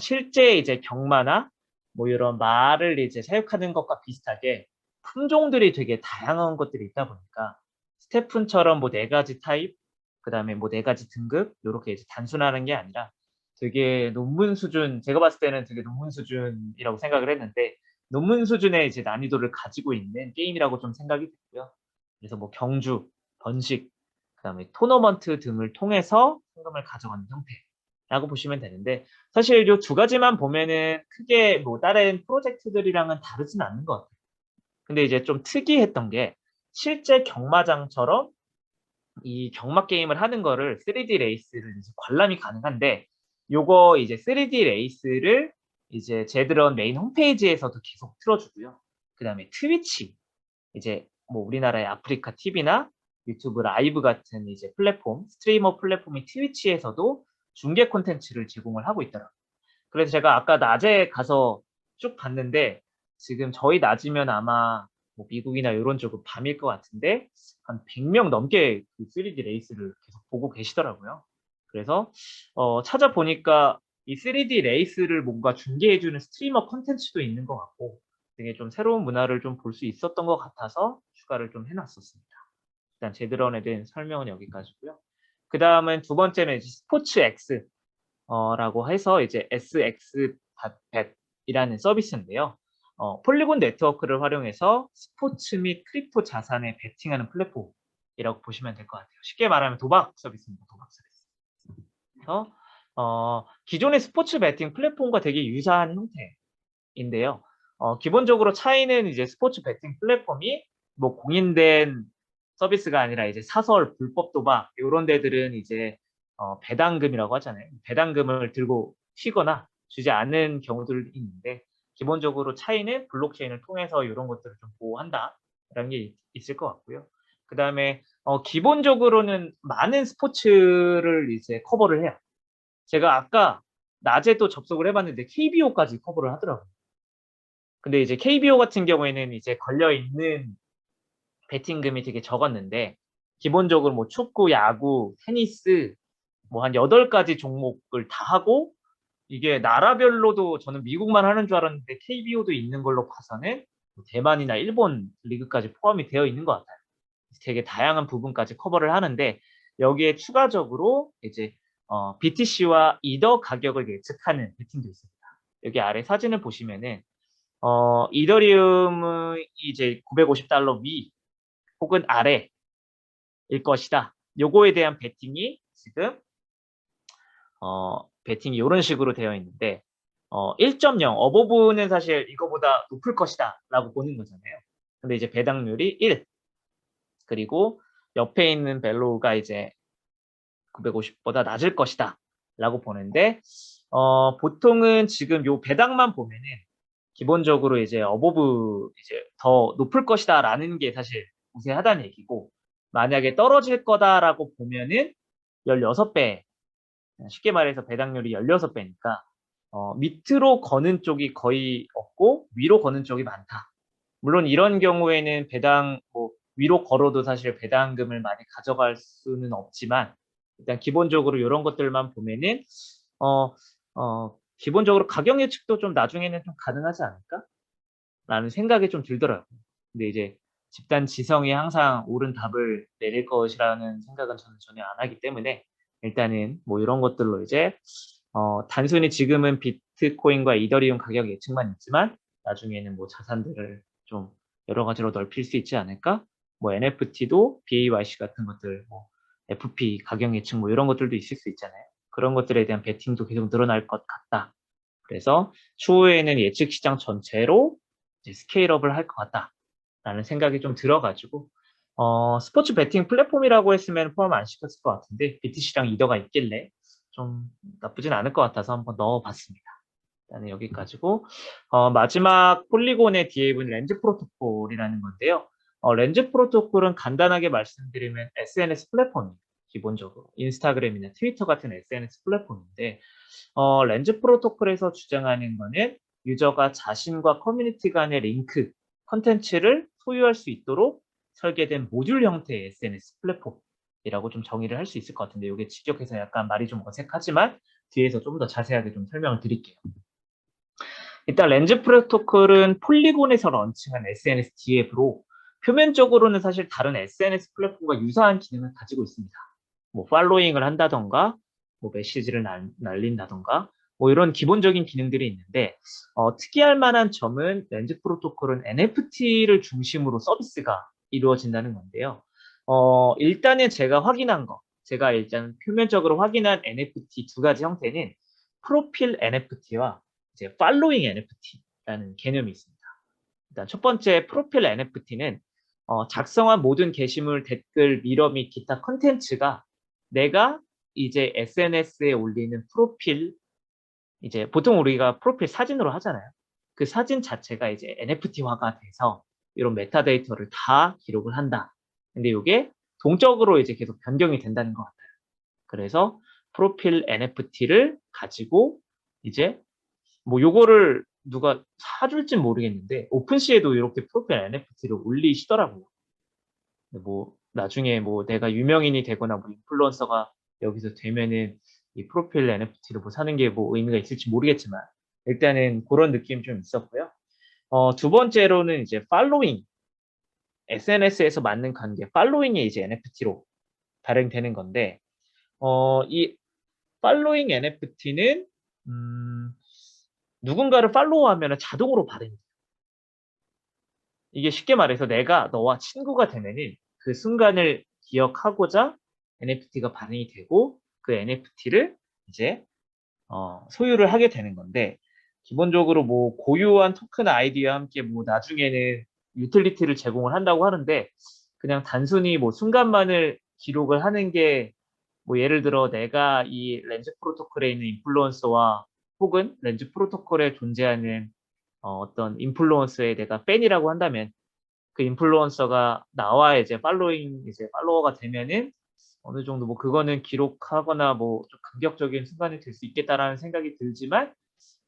[SPEAKER 1] 실제 이제 경마나 뭐 이런 말을 이제 사육하는 것과 비슷하게 품종들이 되게 다양한 것들이 있다 보니까 스테픈처럼 뭐 4가지 타입, 그 다음에 뭐 4가지 등급 이렇게 이제 단순하는 게 아니라 되게 논문 수준, 제가 봤을 때는 되게 논문 수준이라고 생각을 했는데 논문 수준의 이제 난이도를 가지고 있는 게임이라고 좀 생각이 됐고요. 그래서 뭐 경주, 번식, 그다음에 토너먼트 등을 통해서 상금을 가져가는 형태라고 보시면 되는데 사실 이 2가지만 보면은 크게 뭐 다른 프로젝트들이랑은 다르진 않는 것 같아요. 근데 이제 좀 특이했던 게 실제 경마장처럼 이 경마 게임을 하는 거를 3D 레이스를 이제 관람이 가능한데 요거 이제 3D 레이스를 이제 제드런 메인 홈페이지에서도 계속 틀어주고요. 그 다음에 트위치 이제 뭐 우리나라의 아프리카 TV나 유튜브 라이브 같은 이제 플랫폼, 스트리머 플랫폼인 트위치에서도 중계 콘텐츠를 제공을 하고 있더라고요. 그래서 제가 아까 낮에 가서 쭉 봤는데 지금 저희 낮이면 아마 뭐 미국이나 이런 쪽은 밤일 것 같은데 한 100명 넘게 그 3D 레이스를 계속 보고 계시더라고요. 그래서 찾아보니까 이 3D 레이스를 뭔가 중계해주는 스트리머 콘텐츠도 있는 것 같고 되게 좀 새로운 문화를 좀 볼 수 있었던 것 같아서 추가를 좀 해놨었습니다. 일단 제대로 된 설명은 여기까지고요. 그 다음은 두 번째는 이제 스포츠 X 라고 해서 이제 SXBet이라는 서비스인데요. 폴리곤 네트워크를 활용해서 스포츠 및 크립토 자산에 베팅하는 플랫폼이라고 보시면 될 것 같아요. 쉽게 말하면 도박 서비스입니다. 도박 서비스. 그래서 기존의 스포츠 베팅 플랫폼과 되게 유사한 형태인데요. 기본적으로 차이는 이제 스포츠 베팅 플랫폼이 뭐 공인된 서비스가 아니라 이제 사설 불법 도박 이런 데들은 이제 배당금이라고 하잖아요. 배당금을 들고 튀거나 주지 않는 경우들이 있는데 기본적으로 차이는 블록체인을 통해서 이런 것들을 좀 보호한다라는 게 있을 것 같고요. 그 다음에 기본적으로는 많은 스포츠를 이제 커버를 해요. 제가 아까 낮에 또 접속을 해봤는데 KBO까지 커버를 하더라고요. 근데 이제 KBO 같은 경우에는 이제 걸려있는 베팅금이 되게 적었는데 기본적으로 뭐 축구, 야구, 테니스 뭐 한 8가지 종목을 다 하고 이게 나라별로도 저는 미국만 하는 줄 알았는데 KBO도 있는 걸로 봐서는 뭐 대만이나 일본 리그까지 포함이 되어 있는 것 같아요. 되게 다양한 부분까지 커버를 하는데 여기에 추가적으로 이제 BTC와 이더 가격을 예측하는 베팅도 있습니다. 여기 아래 사진을 보시면은 이더리움은 이제 $950 위 혹은 아래일 것이다. 요거에 대한 베팅이 지금 베팅이 이런 식으로 되어 있는데 1.0 어버브는 사실 이거보다 높을 것이다 라고 보는 거잖아요. 근데 이제 배당률이 1 그리고 옆에 있는 밸류가 이제 950보다 낮을 것이다 라고 보는데 보통은 지금 요 배당만 보면은 기본적으로 이제 어버브 이제 더 높을 것이다 라는 게 사실 우세하다는 얘기고 만약에 떨어질 거다라고 보면은 16배 쉽게 말해서 배당률이 16배니까 밑으로 거는 쪽이 거의 없고 위로 거는 쪽이 많다. 물론 이런 경우에는 배당 뭐 위로 걸어도 사실 배당금을 많이 가져갈 수는 없지만 일단 기본적으로 이런 것들만 보면은 기본적으로 가격 예측도 좀 나중에는 좀 가능하지 않을까? 라는 생각이 좀 들더라고요. 근데 이제 집단 지성이 항상 옳은 답을 내릴 것이라는 생각은 저는 전혀 안 하기 때문에 일단은 뭐 이런 것들로 이제 단순히 지금은 비트코인과 이더리움 가격 예측만 있지만 나중에는 뭐 자산들을 좀 여러 가지로 넓힐 수 있지 않을까? 뭐 NFT도 BAYC 같은 것들, 뭐 FP 가격 예측 뭐 이런 것들도 있을 수 있잖아요. 그런 것들에 대한 베팅도 계속 늘어날 것 같다. 그래서 추후에는 예측 시장 전체로 이제 스케일업을 할 것 같다라는 생각이 좀 들어가지고 스포츠 베팅 플랫폼이라고 했으면 포함 안 시켰을 것 같은데 BTC랑 이더가 있길래 좀 나쁘진 않을 것 같아서 한번 넣어봤습니다. 일단 여기까지고 마지막 폴리곤의 DAV는 렌즈 프로토콜이라는 건데요. 렌즈 프로토콜은 간단하게 말씀드리면 SNS 플랫폼입니다. 기본적으로 인스타그램이나 트위터 같은 SNS 플랫폼인데 렌즈 프로토콜에서 주장하는 거는 유저가 자신과 커뮤니티 간의 링크, 컨텐츠를 소유할 수 있도록 설계된 모듈 형태의 SNS 플랫폼이라고 좀 정의를 할 수 있을 것 같은데 이게 직역해서 약간 말이 좀 어색하지만 뒤에서 좀 더 자세하게 좀 설명을 드릴게요. 일단 렌즈 프로토콜은 폴리곤에서 런칭한 SNS DApp로 표면적으로는 사실 다른 SNS 플랫폼과 유사한 기능을 가지고 있습니다. 뭐 팔로잉을 한다던가 뭐 메시지를 날린다던가 뭐 이런 기본적인 기능들이 있는데 특이할 만한 점은 렌즈 프로토콜은 NFT를 중심으로 서비스가 이루어진다는 건데요. 일단은 제가 일단 표면적으로 확인한 NFT 두 가지 형태는 프로필 NFT와 이제 팔로잉 NFT라는 개념이 있습니다. 일단 첫 번째 프로필 NFT는 작성한 모든 게시물, 댓글, 미러 및 기타 컨텐츠가 내가 이제 SNS에 올리는 프로필 이제 보통 우리가 프로필 사진으로 하잖아요. 그 사진 자체가 이제 NFT화가 돼서 이런 메타데이터를 다 기록을 한다. 근데 요게 동적으로 이제 계속 변경이 된다는 것 같아요. 그래서 프로필 NFT를 가지고 이제 뭐 요거를 누가 사줄진 모르겠는데 오픈시에도 이렇게 프로필 NFT를 올리시더라고요. 뭐 나중에 뭐 내가 유명인이 되거나 뭐 인플루언서가 여기서 되면은 이 프로필 NFT를 뭐 사는 게 뭐 의미가 있을지 모르겠지만 일단은 그런 느낌이 좀 있었고요. 두 번째로는 이제 팔로잉, SNS에서 맞는 관계, 팔로잉이 이제 NFT로 발행되는 건데 이 팔로잉 NFT는 누군가를 팔로우하면 자동으로 발행이 돼요. 이게 쉽게 말해서 내가 너와 친구가 되면은 그 순간을 기억하고자 NFT가 발행이 되고 그 NFT를 이제 소유를 하게 되는 건데 기본적으로 뭐 고유한 토큰 아이디와 함께 뭐 나중에는 유틸리티를 제공을 한다고 하는데 그냥 단순히 뭐 순간만을 기록을 하는 게 뭐 예를 들어 내가 이 렌즈 프로토콜에 있는 인플루언서와 혹은 렌즈 프로토콜에 존재하는 어떤 인플루언서의 내가 팬이라고 한다면 그 인플루언서가 나와 이제 팔로잉 이제 팔로워가 되면은 어느 정도 뭐 그거는 기록하거나 뭐 좀 감격적인 순간이 될 수 있겠다라는 생각이 들지만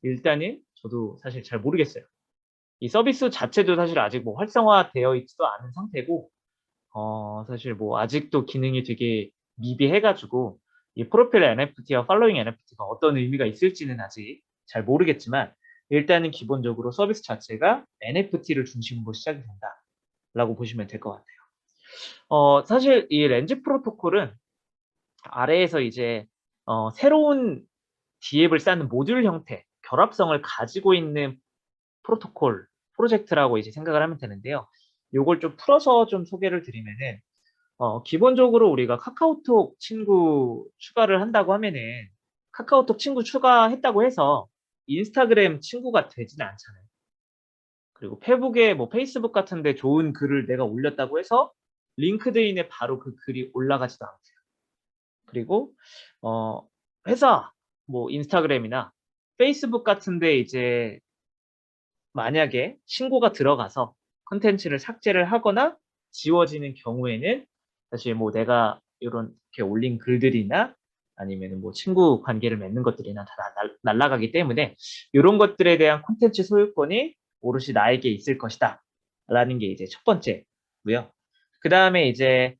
[SPEAKER 1] 일단은 저도 사실 잘 모르겠어요. 이 서비스 자체도 사실 아직 뭐 활성화되어 있지도 않은 상태고 사실 뭐 아직도 기능이 되게 미비해 가지고 이 프로필 NFT와 팔로잉 NFT가 어떤 의미가 있을지는 아직 잘 모르겠지만 일단은 기본적으로 서비스 자체가 NFT를 중심으로 시작이 된다라고 보시면 될 것 같아요. 사실 이 렌즈 프로토콜은 아래에서 이제 새로운 D앱을 쌓는 모듈 형태, 결합성을 가지고 있는 프로토콜, 프로젝트라고 이제 생각을 하면 되는데요. 요걸 좀 풀어서 좀 소개를 드리면은 기본적으로 우리가 카카오톡 친구 추가를 한다고 하면은 카카오톡 친구 추가했다고 해서 인스타그램 친구가 되지는 않잖아요. 그리고 페북에 뭐 페이스북 같은 데 좋은 글을 내가 올렸다고 해서 링크드인에 바로 그 글이 올라가지도 않고요. 그리고 어 회사 뭐 인스타그램이나 페이스북 같은 데 이제 만약에 신고가 들어가서 콘텐츠를 삭제를 하거나 지워지는 경우에는 사실 뭐 내가 요런 이렇게 올린 글들이나 아니면은 뭐 친구 관계를 맺는 것들이나 다 날아가기 때문에 요런 것들에 대한 콘텐츠 소유권이 오롯이 나에게 있을 것이다. 라는 게 이제 첫 번째고요. 그다음에 이제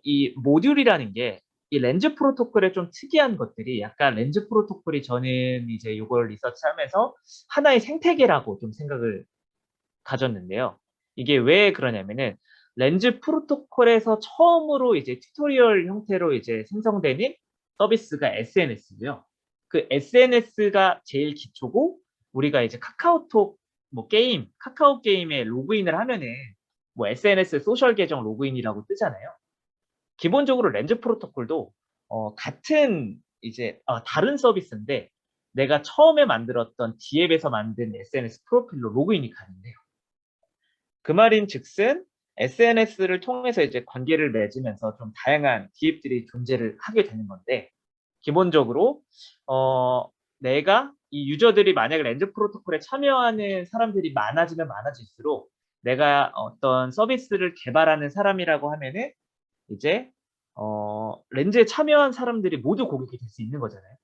[SPEAKER 1] 이 모듈이라는 게 이 렌즈 프로토콜의 좀 특이한 것들이 약간 렌즈 프로토콜이 저는 이제 요걸 리서치하면서 하나의 생태계라고 좀 생각을 가졌는데요. 이게 왜 그러냐면은 렌즈 프로토콜에서 처음으로 이제 튜토리얼 형태로 이제 생성되는 서비스가 SNS고요. 그 SNS가 제일 기초고 우리가 이제 카카오톡 뭐 게임, 카카오 게임에 로그인을 하면은 뭐 SNS 소셜 계정 로그인이라고 뜨잖아요. 기본적으로 렌즈 프로토콜도 같은 이제 다른 서비스인데 내가 처음에 만들었던 D앱에서 만든 SNS 프로필로 로그인이 가능해요. 그 말인즉슨 SNS를 통해서 이제 관계를 맺으면서 좀 다양한 D앱들이 존재를 하게 되는 건데 기본적으로 내가 이 유저들이 만약에 렌즈 프로토콜에 참여하는 사람들이 많아지면 많아질수록 내가 어떤 서비스를 개발하는 사람이라고 하면은 이제 렌즈에 참여한 사람들이 모두 고객이 될 수 있는 거잖아요.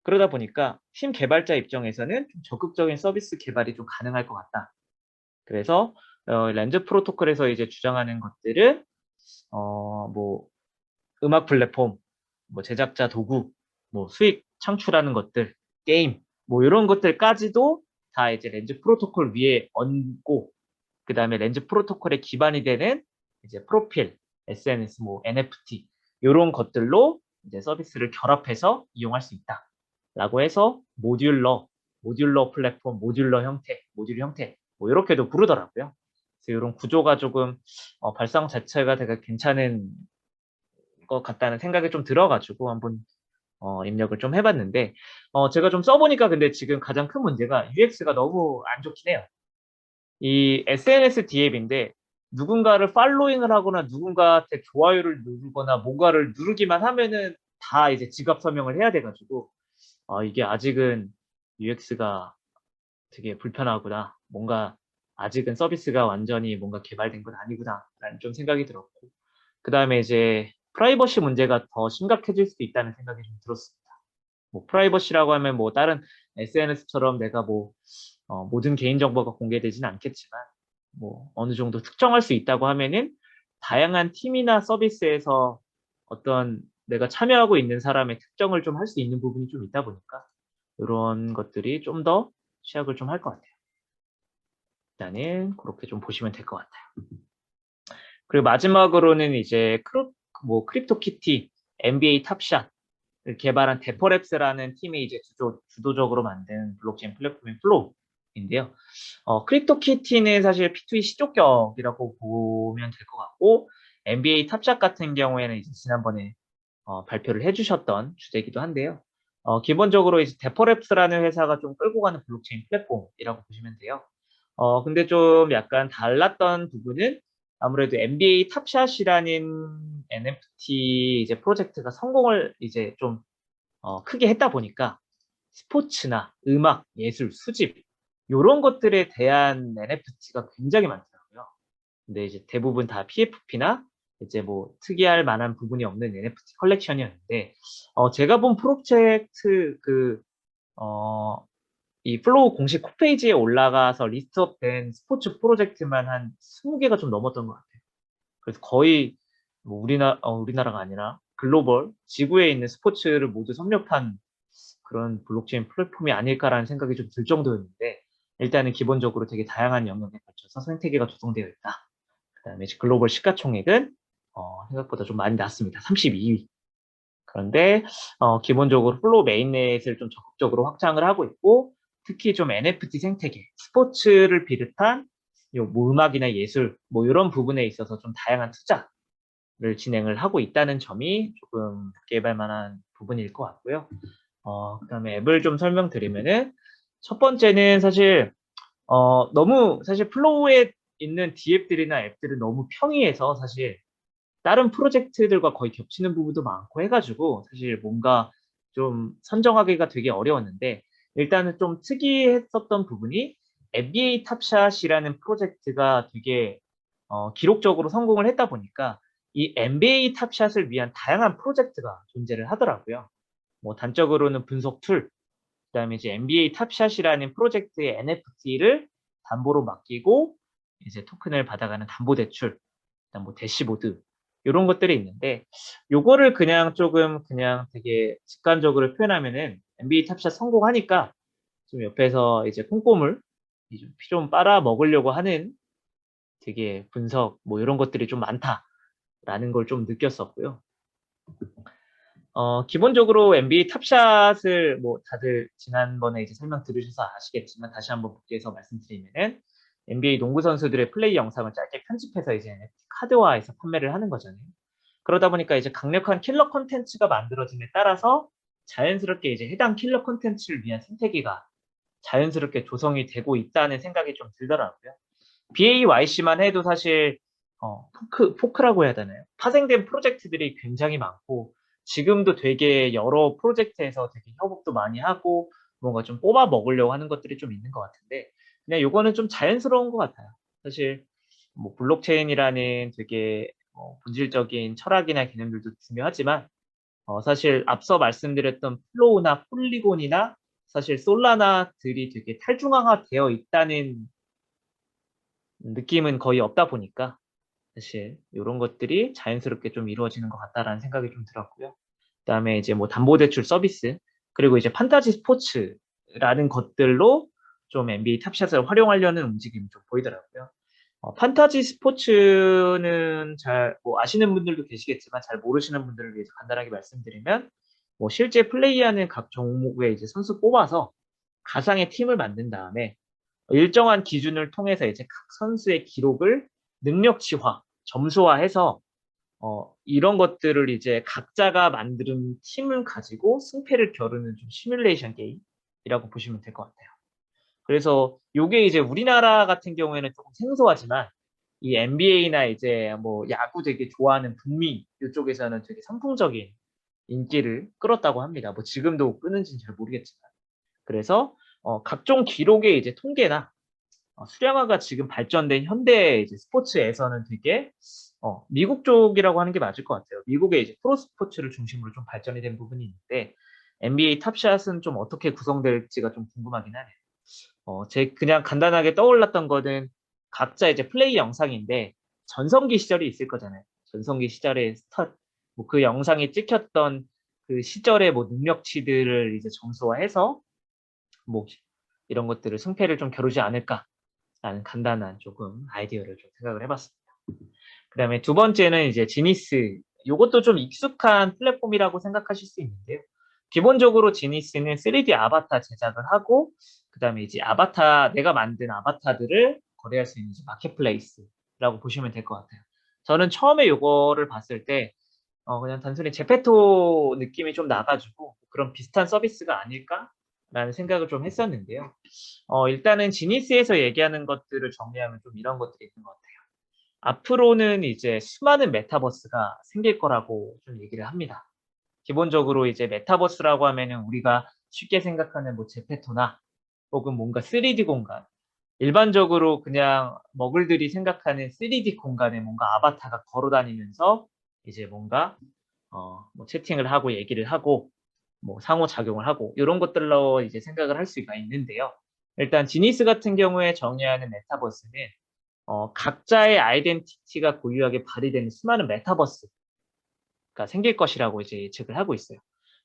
[SPEAKER 1] 그러다 보니까 팀 개발자 입장에서는 좀 적극적인 서비스 개발이 좀 가능할 것 같다. 그래서 렌즈 프로토콜에서 이제 주장하는 것들은 뭐 음악 플랫폼, 뭐 제작자 도구, 뭐 수익 창출하는 것들, 게임, 뭐 요런 것들까지도 다 이제 렌즈 프로토콜 위에 얹고 그다음에 렌즈 프로토콜의 기반이 되는 이제 프로필, SNS, 뭐 NFT 요런 것들로 이제 서비스를 결합해서 이용할 수 있다라고 해서 모듈러 플랫폼, 모듈러 형태, 모듈 형태 뭐 요렇게도 부르더라고요. 그래서 요런 구조가 조금 발상 자체가 되게 괜찮은 것 같다는 생각이 좀 들어 가지고 한번 입력을 좀 해 봤는데 제가 좀 써 보니까 근데 지금 가장 큰 문제가 UX가 너무 안 좋긴 해요. 이 SNS D앱인데 누군가를 팔로잉을 하거나 누군가한테 좋아요를 누르거나 뭔가를 누르기만 하면은 다 이제 지갑 서명을 해야 돼 가지고 이게 아직은 UX가 되게 불편하구나. 뭔가 아직은 서비스가 완전히 뭔가 개발된 건 아니구나라는 좀 생각이 들었고, 그다음에 이제 프라이버시 문제가 더 심각해질 수도 있다는 생각이 좀 들었습니다. 뭐 프라이버시라고 하면 뭐 다른 SNS처럼 내가 뭐 모든 개인 정보가 공개되지는 않겠지만, 뭐 어느 정도 특정할 수 있다고 하면은 다양한 팀이나 서비스에서 어떤 내가 참여하고 있는 사람의 특정을 좀 할 수 있는 부분이 좀 있다 보니까 요런 것들이 좀 더 취약을 좀 할 것 같아요. 일단은 고렇게 좀 보시면 될 것 같아요. 그리고 마지막으로는 이제 크립토키티 NBA 탑샷을 개발한 데퍼랩스라는 팀이 이제 주도적으로 만든 블록체인 플랫폼인 플로우인데요. 크립토키티는 사실 P2E 시조격이라고 보면 될 것 같고, NBA 탑샷 같은 경우에는 이제 지난번에 발표를 해주셨던 주제이기도 한데요. 기본적으로 이제 데퍼랩스라는 회사가 좀 끌고 가는 블록체인 플랫폼이라고 보시면 돼요. 근데 좀 약간 달랐던 부분은 아무래도 NBA 탑샷이라는 NFT 이제 프로젝트가 성공을 이제 좀 크게 했다 보니까 스포츠나 음악, 예술, 수집 요런 것들에 대한 NFT가 굉장히 많더라고요. 근데 이제 대부분 다 PFP나 이제 뭐 특이할 만한 부분이 없는 NFT 컬렉션이었는데, 제가 본 프로젝트 이 플로우 공식 홈페이지에 올라가서 리스트업된 스포츠 프로젝트만 한 20개가 좀 넘었던 것 같아요. 그래서 거의 뭐 우리나라가 아니라 글로벌 지구에 있는 스포츠를 모두 섭렵한 그런 블록체인 플랫폼이 아닐까라는 생각이 좀 들 정도였는데, 일단은 기본적으로 되게 다양한 영역에 걸쳐서 생태계가 조성되어 있다. 그다음에 글로벌 시가총액은 생각보다 좀 많이 낮습니다. 32위. 그런데 기본적으로 플로우 메인넷을 좀 적극적으로 확장을 하고 있고, 특히 좀 NFT 생태계, 스포츠를 비롯한 뭐 음악이나 예술 뭐 이런 부분에 있어서 좀 다양한 투자를 진행을 하고 있다는 점이 조금 개발 만한 부분일 것 같고요. 그다음에 앱을 좀 설명드리면은, 첫 번째는 사실 너무 사실 플로우에 있는 D앱들이나 앱들은 너무 평이해서 사실 다른 프로젝트들과 거의 겹치는 부분도 많고 해가지고 사실 뭔가 좀 선정하기가 되게 어려웠는데, 일단은 좀 특이했었던 부분이 NBA 탑샷이라는 프로젝트가 되게 기록적으로 성공을 했다 보니까 이 NBA 탑샷을 위한 다양한 프로젝트가 존재를 하더라고요. 뭐 단적으로는 분석 툴, 그다음에 이제 NBA 탑샷이라는 프로젝트의 NFT를 담보로 맡기고 이제 토큰을 받아가는 담보대출, 그다음 뭐 대시보드 이런 것들이 있는데, 요거를 그냥 조금 그냥 되게 직관적으로 표현하면은 NBA 탑샷 성공하니까 좀 옆에서 이제 콩고물 좀 빨아 먹으려고 하는 되게 분석 뭐 이런 것들이 좀 많다라는 걸 좀 느꼈었고요. 기본적으로 NBA 탑샷을 뭐 다들 지난번에 이제 설명 들으셔서 아시겠지만 다시 한번 복귀해서 말씀드리면은, NBA 농구 선수들의 플레이 영상을 짧게 편집해서 이제 NFT 카드화해서 판매를 하는 거잖아요. 그러다 보니까 이제 강력한 킬러 콘텐츠가 만들어짐에 따라서 자연스럽게 이제 해당 킬러 콘텐츠를 위한 생태계가 자연스럽게 조성이 되고 있다는 생각이 좀 들더라고요. BAYC만 해도 사실 포크라고 해야 되나요? 파생된 프로젝트들이 굉장히 많고, 지금도 되게 여러 프로젝트에서 되게 협업도 많이 하고 뭔가 좀 뽑아 먹으려고 하는 것들이 좀 있는 것 같은데, 그냥 요거는 좀 자연스러운 것 같아요. 사실 뭐 블록체인이라는 되게 본질적인 철학이나 개념들도 중요하지만, 사실 앞서 말씀드렸던 플로우나 폴리곤이나 사실 솔라나들이 되게 탈중앙화되어 있다는 느낌은 거의 없다 보니까 사실 요런 것들이 자연스럽게 좀 이루어지는 것 같다라는 생각이 좀 들었고요. 그다음에 이제 뭐 담보대출 서비스, 그리고 이제 판타지 스포츠라는 것들로 좀 NBA 탑샷을 활용하려는 움직임이 좀 보이더라고요. 판타지 스포츠는 잘 뭐 아시는 분들도 계시겠지만 잘 모르시는 분들을 위해서 간단하게 말씀드리면, 뭐 실제 플레이하는 각 종목의 이제 선수 뽑아서 가상의 팀을 만든 다음에 일정한 기준을 통해서 이제 각 선수의 기록을 능력치화, 점수화해서 이런 것들을 이제 각자가 만든 팀을 가지고 승패를 겨루는 좀 시뮬레이션 게임이라고 보시면 될 것 같아요. 그래서 요게 이제 우리나라 같은 경우에는 조금 생소하지만, 이 NBA나 이제 뭐 야구 되게 좋아하는 북미 이쪽에서는 되게 선풍적인 인기를 끌었다고 합니다. 뭐 지금도 끄는지는 잘 모르겠지만. 그래서 각종 기록의 이제 통계나 수량화가 지금 발전된 현대 이제 스포츠에서는 되게 미국 쪽이라고 하는 게 맞을 것 같아요. 미국의 이제 프로 스포츠를 중심으로 좀 발전이 된 부분이 있는데 NBA 탑샷은 좀 어떻게 구성될지가 좀 궁금하긴 하네요. 제 그냥 간단하게 떠올랐던 거는 각자 이제 플레이 영상인데 전성기 시절이 있을 거잖아요. 전성기 시절의 뭐 그 영상이 찍혔던 그 시절의 뭐 능력치들을 이제 점수화해서 뭐 이런 것들을 승패를 좀 겨루지 않을까라는 간단한 조금 아이디어를 좀 생각을 해봤습니다. 그다음에 두 번째는 이제 지니스. 요것도 좀 익숙한 플랫폼이라고 생각하실 수 있는데요. 기본적으로 지니스는 3D 아바타 제작을 하고 그다음에 이제 내가 만든 아바타들을 거래할 수 있는 이제 마켓플레이스라고 보시면 될 것 같아요. 저는 처음에 요거를 봤을 때 그냥 단순히 제페토 느낌이 좀 나가지고 그런 비슷한 서비스가 아닐까라는 생각을 좀 했었는데요. 일단은 지니스에서 얘기하는 것들을 정리하면 좀 이런 것들이 있는 것 같아요. 앞으로는 이제 수많은 메타버스가 생길 거라고 좀 얘기를 합니다. 기본적으로 이제 메타버스라고 하면은 우리가 쉽게 생각하는 뭐 제페토나 혹은 뭔가 3D 공간, 일반적으로 그냥 머글들이 생각하는 3D 공간에 뭔가 아바타가 걸어 다니면서 이제 뭔가 뭐 채팅을 하고 얘기를 하고 뭐 상호작용을 하고 이런 것들로 이제 생각을 할 수가 있는데요. 일단 지니스 같은 경우에 정의하는 메타버스는 각자의 아이덴티티가 고유하게 발휘되는 수많은 메타버스가 생길 것이라고 이제 예측을 하고 있어요.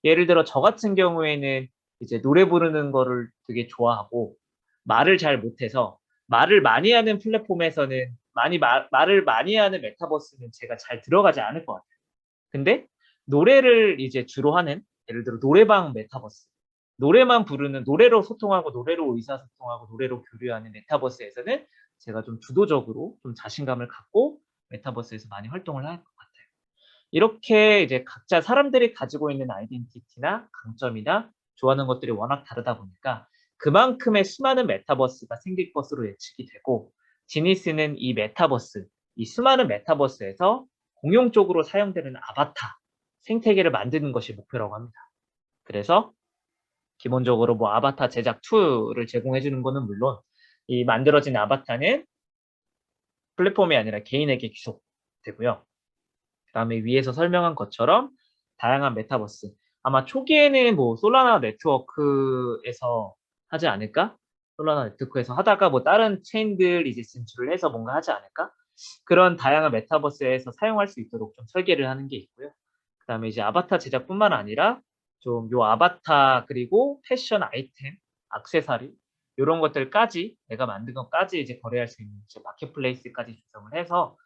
[SPEAKER 1] 예를 들어 저 같은 경우에는 이제 노래 부르는 거를 되게 좋아하고 말을 잘 못해서 말을 많이 하는 플랫폼에서는 말을 많이 하는 메타버스는 제가 잘 들어가지 않을 것 같아요. 근데 노래를 이제 주로 하는 예를 들어 노래방 메타버스, 노래만 부르는 노래로 소통하고 노래로 의사소통하고 노래로 교류하는 메타버스에서는 제가 좀 주도적으로 좀 자신감을 갖고 메타버스에서 많이 활동을 할 것 같아요. 이렇게 이제 각자 사람들이 가지고 있는 아이덴티티나 강점이나 좋아하는 것들이 워낙 다르다 보니까 그만큼의 수많은 메타버스가 생길 것으로 예측이 되고 지니스는 이 수많은 메타버스에서 공용적으로 사용되는 아바타 생태계를 만드는 것이 목표라고 합니다. 그래서 기본적으로 뭐 아바타 제작 툴을 제공해 주는 거는 물론 이 만들어진 아바타는 플랫폼이 아니라 개인에게 귀속되고요. 그다음에 위에서 설명한 것처럼 다양한 메타버스. 아마 초기에는 뭐 솔라나 네트워크에서 하지 않을까? 솔라나 네트워크에서 하다가 뭐 다른 체인들 이제 진출을 해서 뭔가 하지 않을까? 그런 다양한 메타버스에서 사용할 수 있도록 좀 설계를 하는 게 있고요. 그다음에 이제 아바타 제작뿐만 아니라 좀 요 아바타 그리고 패션 아이템, 액세서리 요런 것들까지 내가 만든 것까지 이제 거래할 수 있는 이제 마켓플레이스까지 구성을 해서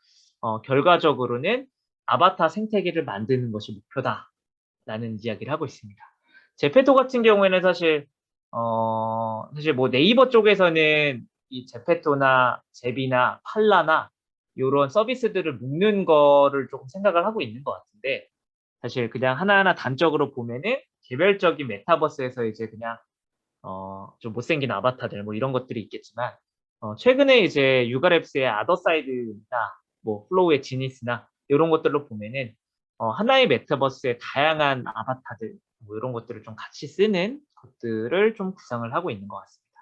[SPEAKER 1] 결과적으로는 아바타 생태계를 만드는 것이 목표다라는 이야기를 하고 있습니다. 제페토 같은 경우에는 사실 뭐 네이버 쪽에서는 이 제페토나 제비나 팔라나 요런 서비스들을 묶는 거를 조금 생각을 하고 있는 것 같은데 사실 그냥 하나하나 단적으로 보면은 개별적인 메타버스에서 이제 그냥 좀 못생긴 아바타들 뭐 이런 것들이 있겠지만 최근에 이제 유가랩스의 아더사이드나 뭐 플로우의 지니스나 요런 것들로 보면은 하나의 메타버스의 다양한 아바타들 뭐 요런 것들을 좀 같이 쓰는 것들을 좀 구상을 하고 있는 것 같습니다.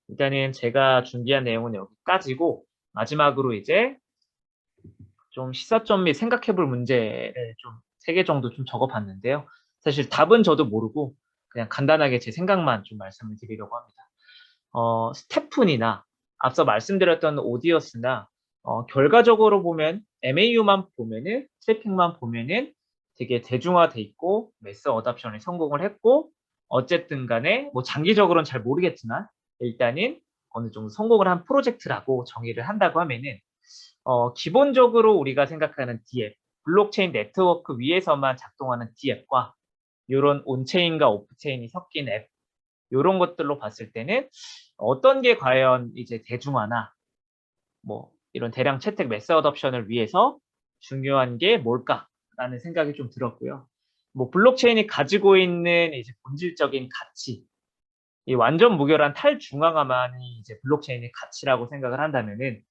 [SPEAKER 1] 일단은 제가 준비한 내용은 여기까지고 마지막으로 이제 좀 시사점 및 생각해 볼 문제를 좀 3개 정도 좀 적어 봤는데요. 사실 답은 저도 모르고 그냥 간단하게 제 생각만 좀 말씀을 드리려고 합니다. 스테픈이나 앞서 말씀드렸던 오디어스나 결과적으로 보면 MAU만 보면은 트래픽만 보면은 되게 대중화돼 있고 매스 어답션에 성공을 했고 어쨌든 간에 뭐 장기적으로는 잘 모르겠지만 일단은 어느 정도 성공을 한 프로젝트라고 정의를 한다고 하면은 기본적으로 우리가 생각하는 DApp, 블록체인 네트워크 위에서만 작동하는 DApp과 요런 온체인과 오프체인이 섞인 앱 요런 것들로 봤을 때는 어떤 게 과연 이제 대중화나 뭐 이런 대량 채택 매스 어덥션을 위해서 중요한 게 뭘까라는 생각이 좀 들었고요. 뭐 블록체인이 가지고 있는 이제 본질적인 가치, 이 완전 무결한 탈중앙화만이 이제 블록체인의 가치라고 생각을 한다면은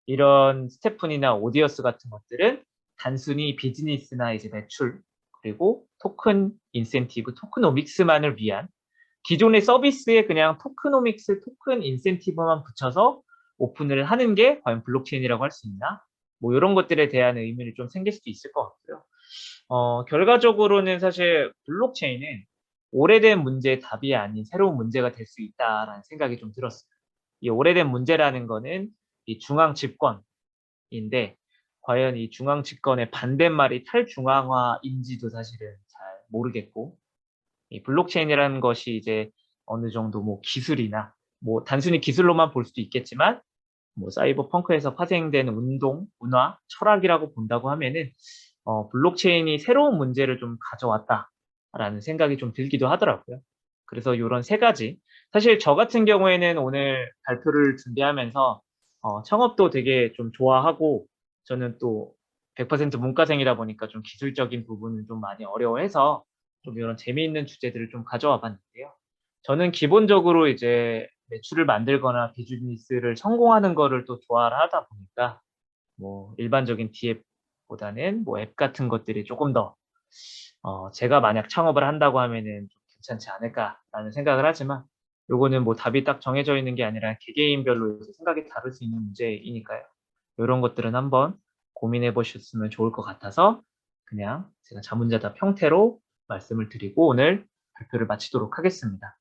[SPEAKER 1] 이런 스테픈이나 오디어스 같은 것들은 단순히 비즈니스나 이제 매출 그리고 토큰 인센티브, 토크노믹스만을 위한 기존의 서비스에 그냥 토크노믹스, 토큰 인센티브만 붙여서 오픈을 하는 게 과연 블록체인이라고 할 수 있나? 뭐 요런 것들에 대한 의문이 좀 생길 수도 있을 것 같고요. 결과적으로는 사실 블록체인은 오래된 문제의 답이 아닌 새로운 문제가 될 수 있다라는 생각이 좀 들었어요. 이 오래된 문제라는 거는 이 중앙 집권인데 과연 이 중앙 집권의 반대말이 탈중앙화인지도 사실은 잘 모르겠고 이 블록체인이라는 것이 이제 어느 정도 뭐 기술이나 뭐 단순히 기술로만 볼 수도 있겠지만 뭐 사이버펑크에서 파생된 운동, 문화, 철학이라고 본다고 하면은 블록체인이 새로운 문제를 좀 가져왔다라는 생각이 좀 들기도 하더라고요. 그래서 요런 세 가지 사실 저 같은 경우에는 오늘 발표를 준비하면서 창업도 되게 좀 좋아하고 저는 또 100% 문과생이다 보니까 좀 기술적인 부분을 좀 많이 어려워해서 좀 요런 재미있는 주제들을 좀 가져와 봤는데요. 저는 기본적으로 이제 매출을 만들거나 비즈니스를 성공하는 거를 또 좋아를 하다 보니까 뭐 일반적인 D앱보다는 뭐 앱 같은 것들이 쪼끔 더 제가 만약 창업을 한다고 하면은 좀 괜찮지 않을까라는 생각을 하지만 요거는 뭐 답이 딱 정해져 있는 게 아니라 개개인별로 이제 생각이 다를 수 있는 문제이니까요. 요런 것들은 한번 고민해 보셨으면 좋을 것 같아서 그냥 제가 자문자답 형태로 말씀을 드리고 오늘 발표를 마치도록 하겠습니다.